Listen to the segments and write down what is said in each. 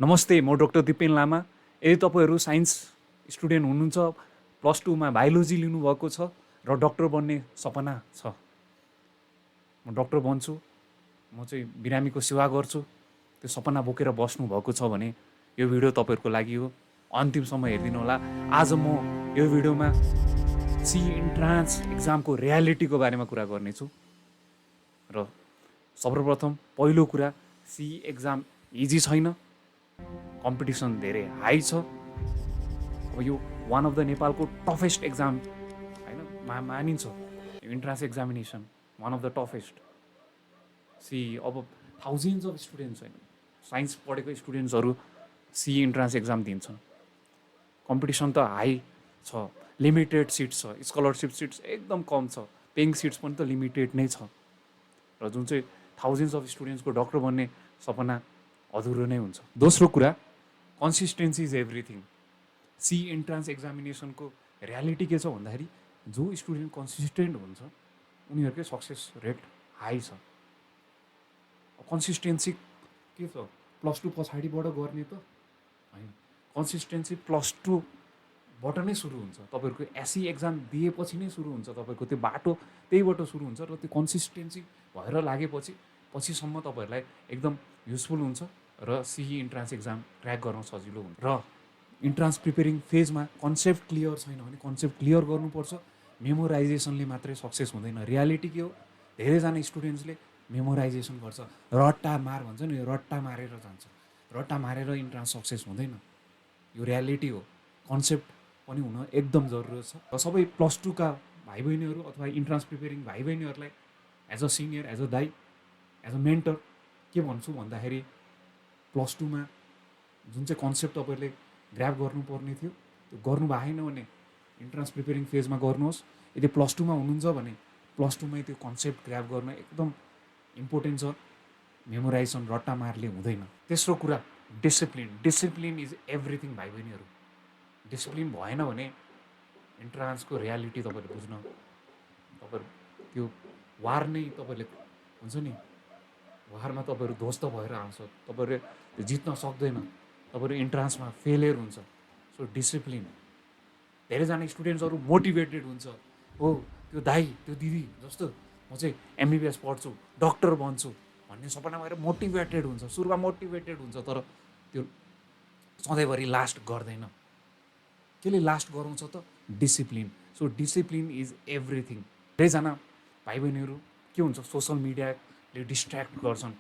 नमस्ते, म डाक्टर दिपेन लामा। यदि तपाईँहरू साइन्स स्टुडेन्ट हुनुहुन्छ, प्लस टूमा बायोलोजी लिनुभएको छ र डक्टर बन्ने सपना छ, म डक्टर बन्छु, म चाहिँ बिरामीको सेवा गर्छु, त्यो सपना बोकेर बस्नुभएको छ भने यो भिडियो तपाईँहरूको लागि हो। अन्तिमसम्म हेरिदिनु होला। आज म यो भिडियोमा सी इन्ट्रान्स एक्जामको रियालिटीको बारेमा कुरा गर्नेछु। र सर्वप्रथम पहिलो कुरा, सी एक्जाम इजी छैन, कम्पिटिसन धेरै हाई छ। अब यो वान अफ द नेपालको टफेस्ट एक्जाम होइन मानिन्छ, entrance examination one of the toughest. अब थाउजन्ड्स अफ स्टुडेन्ट्स होइन, साइन्स पढेको स्टुडेन्ट्सहरू सी इन्ट्रान्स एक्जाम दिन्छन्। कम्पिटिसन त हाई छ, लिमिटेड सिट्स छ, स्कलरसिप सिट्स एकदम कम छ, पेइङ सिट्स पनि त लिमिटेड नै छ, र जुन चाहिँ थाउजन्ड्स अफ स्टुडेन्ट्सको डक्टर बन्ने सपना अधुरो नै हुन्छ। दोस्रो कुरा, consistency is everything. C entrance एक्जामिनेसनको रियालिटी के छ भन्दाखेरि जो स्टुडेन्ट कन्सिस्टेन्ट हुन्छ उनीहरूकै सक्सेस रेट हाई छ। कन्सिस्टेन्सी के छ, प्लस टू पछाडिबाट गर्ने त होइन, कन्सिस्टेन्सी प्लस टूबाट नै सुरु हुन्छ। तपाईँहरूको एसई एक्जाम दिएपछि नै सुरु हुन्छ, तपाईँको त्यो बाटो त्यहीबाट सुरु हुन्छ, र त्यो कन्सिस्टेन्सी भएर लागेपछि पछिसम्म तपाईँहरूलाई एकदम युजफुल हुन्छ र सीई इन्ट्रान्स एक्जाम क्र्याक गर्न सजिलो हुन्छ। र इन्ट्रान्स प्रिपेरिङ फेजमा कन्सेप्ट क्लियर छैन भने कन्सेप्ट क्लियर गर्नुपर्छ। मेमोराइजेसनले मात्रै सक्सेस हुँदैन। रियालिटी के हो, धेरैजना स्टुडेन्ट्सले मेमोराइजेसन गर्छ, रट्टा मार भन्छ नि, रट्टा मारेर जान्छ, रट्टा मारेर इन्ट्रान्स सक्सेस हुँदैन। यो रियालिटी हो। कन्सेप्ट पनि हुन एकदम जरुरत छ। र सबै प्लस टूका भाइ बहिनीहरू अथवा इन्ट्रान्स प्रिपेरिङ भाइ बहिनीहरूलाई as a senior, as a दाइ, एज अ मेन्टर के भन्छु भन्दाखेरि प्लस टूमा जुन चाहिँ कन्सेप्ट तपाईँहरूले ग्र्याब गर्नुपर्ने थियो त्यो गर्नु भएन भने इन्ट्रान्स प्रिपेरिङ फेजमा गर्नुहोस्। यदि प्लस टूमा हुनुहुन्छ भने प्लस टूमै त्यो कन्सेप्ट ग्र्याब गर्न एकदम इम्पोर्टेन्ट छ। मेमोराइजेसन रट्टा मारले हुँदैन। तेस्रो कुरा, डिसिप्लिन। डिसिप्लिन इज एभ्रिथिङ भाइ बहिनीहरू। डिसिप्लिन भएन भने इन्ट्रान्सको रियालिटी तपाईँहरूले बुझ्न, तपाईँहरू त्यो वार नै तपाईँहरूले हुन्छ नि, वारमा तपाईँहरू ध्वस्त भएर आउँछ, तपाईँहरू त्यो जित्न सक्दैन, तपाईँहरू इन्ट्रान्समा फेलियर हुन्छ। So discipline. धेरैजना स्टुडेन्ट्सहरू मोटिभेटेड हुन्छ, हो त्यो दाइ त्यो दिदी जस्तो म चाहिँ एमबिबिएस पढ्छु, डक्टर बन्छु भन्ने सपना भएर मोटिभेटेड हुन्छ, सुरुमा मोटिभेटेड हुन्छ, तर त्यो सधैँभरि लास्ट गर्दैन। केले लास्ट गराउँछ त? Discipline. So discipline is everything. धेरैजना भाइ बहिनीहरू के हुन्छ, सोसल मिडियाले डिस्ट्र्याक्ट गर्छन्,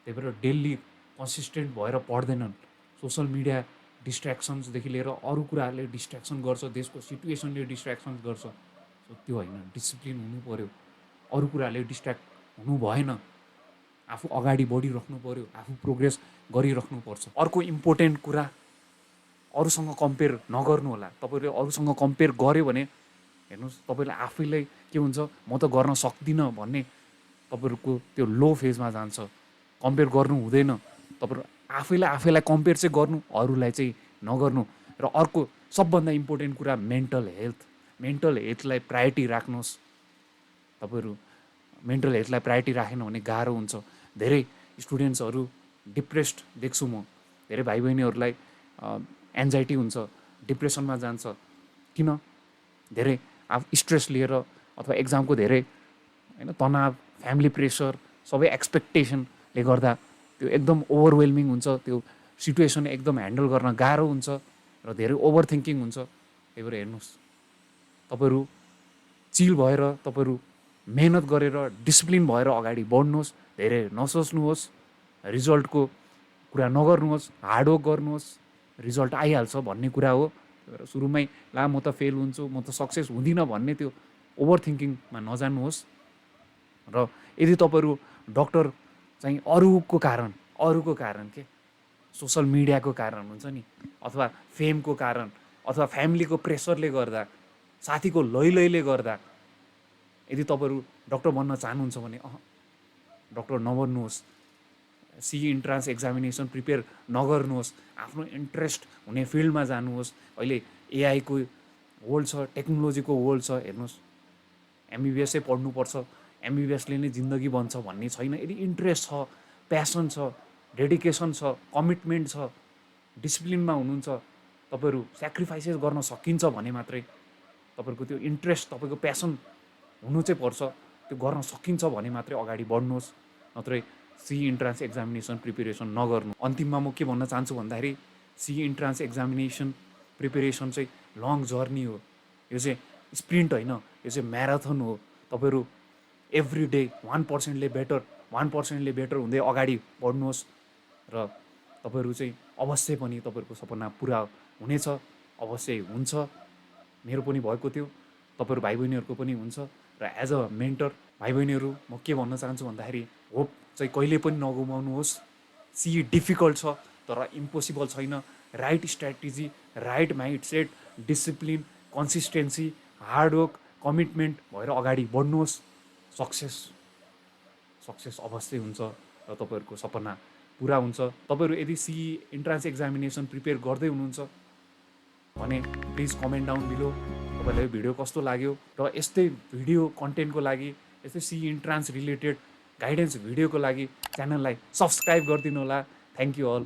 त्यही भएर डेली कन्सिस्टेन्ट भएर पढ्दैनन्। सोसल मिडिया डिस्ट्र्याक्सन्सदेखि लिएर अरू कुराहरूले डिस्ट्र्याक्सन गर्छ, देशको सिचुएसनले डिस्ट्र्याक्सन गर्छ। सो त्यो होइन, डिसिप्लिन हुनु पऱ्यो। अरू कुराहरूले डिस्ट्र्याक्ट हुनु भएन, आफू अगाडि बढिराख्नु पऱ्यो, आफू प्रोग्रेस गरिराख्नुपर्छ। अर्को इम्पोर्टेन्ट कुरा, अरूसँग कम्पेयर नगर्नु होला। तपाईँले अरूसँग कम्पेयर गऱ्यो भने हेर्नुहोस्, तपाईँले आफैलाई के हुन्छ, म त गर्न सक्दिनँ भन्ने तपाईँहरूको त्यो लो फेजमा जान्छ। कम्पेयर गर्नु हुँदैन। तपाईँहरू आफैलाई कम्पेयर चाहिँ गर्नु, अरूलाई चाहिँ नगर्नु। र अर्को सबभन्दा इम्पोर्टेन्ट कुरा, मेन्टल हेल्थ। मेन्टल हेल्थलाई प्रायोरिटी राख्नुहोस्। तपाईँहरू मेन्टल हेल्थलाई प्रायोरिटी राखेन भने गाह्रो हुन्छ। धेरै स्टुडेन्ट्सहरू डिप्रेस्ड देख्छु म। धेरै भाइ बहिनीहरूलाई एन्जाइटी हुन्छ, डिप्रेसनमा जान्छ। किन? धेरै स्ट्रेस लिएर अथवा एक्जामको धेरै होइन तनाव, फ्यामिली प्रेसर, सबै एक्सपेक्टेसनले गर्दा त्यो एकदम ओभरवेल्मिङ हुन्छ। त्यो सिचुएसन एकदम ह्यान्डल गर्न गाह्रो हुन्छ र धेरै ओभर थिङ्किङ हुन्छ। त्यही भएर हेर्नुहोस्, तपाईँहरू चिल भएर, तपाईँहरू मेहनत गरेर, डिसिप्लिन भएर अगाडि बढ्नुहोस्। धेरै नसोच्नुहोस्, रिजल्टको कुरा नगर्नुहोस्, हार्डवर्क गर्नुहोस्, रिजल्ट आइहाल्छ भन्ने कुरा हो। सुरुमै ला म त फेल हुन्छु, म त सक्सेस हुँदिनँ भन्ने त्यो ओभर थिङ्किङमा नजानुहोस्। र यदि तपाईँहरू डक्टर चाहिँ अरूको कारण के सोसल मिडियाको कारण हुन्छ नि, अथवा फेमको कारण, अथवा फ्यामिलीको प्रेसरले गर्दा, साथीको लैलैले गर्दा यदि तपाईँहरू डक्टर बन्न चाहनुहुन्छ भने डक्टर नबन्नुहोस्। सी इन्ट्रान्स एक्जामिनेसन प्रिपेयर नगर्नुहोस्। आफ्नो इन्ट्रेस्ट हुने फिल्डमा जानुहोस्। अहिले एआईको वर्ल्ड छ, टेक्नोलोजीको वर्ल्ड छ। हेर्नुहोस्, एमबिबिएसै पढ्नुपर्छ, एमबिबिएसले नै जिन्दगी बन्छ भन्ने छैन। यदि इन्ट्रेस्ट छ, प्यासन छ, डेडिकेसन छ, कमिटमेन्ट छ, डिसिप्लिनमा हुनुहुन्छ, तपाईँहरू स्याक्रिफाइसेस गर्न सकिन्छ भने मात्रै, तपाईँहरूको त्यो इन्ट्रेस्ट, तपाईँको प्यासन हुनु चाहिँ पर्छ, त्यो गर्न सकिन्छ भने मात्रै अगाडि बढ्नुहोस्, नत्रै सी इन्ट्रान्स एक्जामिनेसन प्रिपेरेसन नगर्नु। अन्तिममा म के भन्न चाहन्छु भन्दाखेरि सी इन्ट्रान्स एक्जामिनेसन प्रिपेरेसन चाहिँ लङ जर्नी हो, यो चाहिँ स्प्रिन्ट होइन, यो चाहिँ म्याराथन हो। तपाईँहरू एभ्री डे 1%ले बेटर हुँदै अगाडि बढ्नुहोस् र तपाईँहरू चाहिँ अवश्य पनि तपाईँहरूको सपना पुरा हुनेछ, अवश्य हुन्छ। मेरो पनि भएको थियो, तपाईँहरू भाइ बहिनीहरूको पनि हुन्छ। र एज अ मेन्टर भाइ बहिनीहरू म के भन्न चाहन्छु भन्दाखेरि होप चाहिँ कहिले पनि नगुमाउनुहोस्। सी डिफिकल्ट छ तर इम्पोसिबल छैन। Right strategy, right mindset, discipline, consistency, hard work, commitment भएर अगाडि बढ्नुहोस्। सक्सेस अवश्य हुन्छ र तपाईँहरूको सपना पुरा हुन्छ। तपाईँहरू यदि सी इन्ट्रान्स एक्जामिनेसन प्रिपेयर गर्दै हुनुहुन्छ भने प्लिज कमेन्ट डाउन बिलो तपाईँलाई यो भिडियो कस्तो लाग्यो, र यस्तै भिडियो कन्टेन्टको लागि, यस्तै सी इन्ट्रान्स रिलेटेड गाइडेन्स भिडियोको लागि च्यानललाई सब्सक्राइब गरिदिनु होला। Thank you all.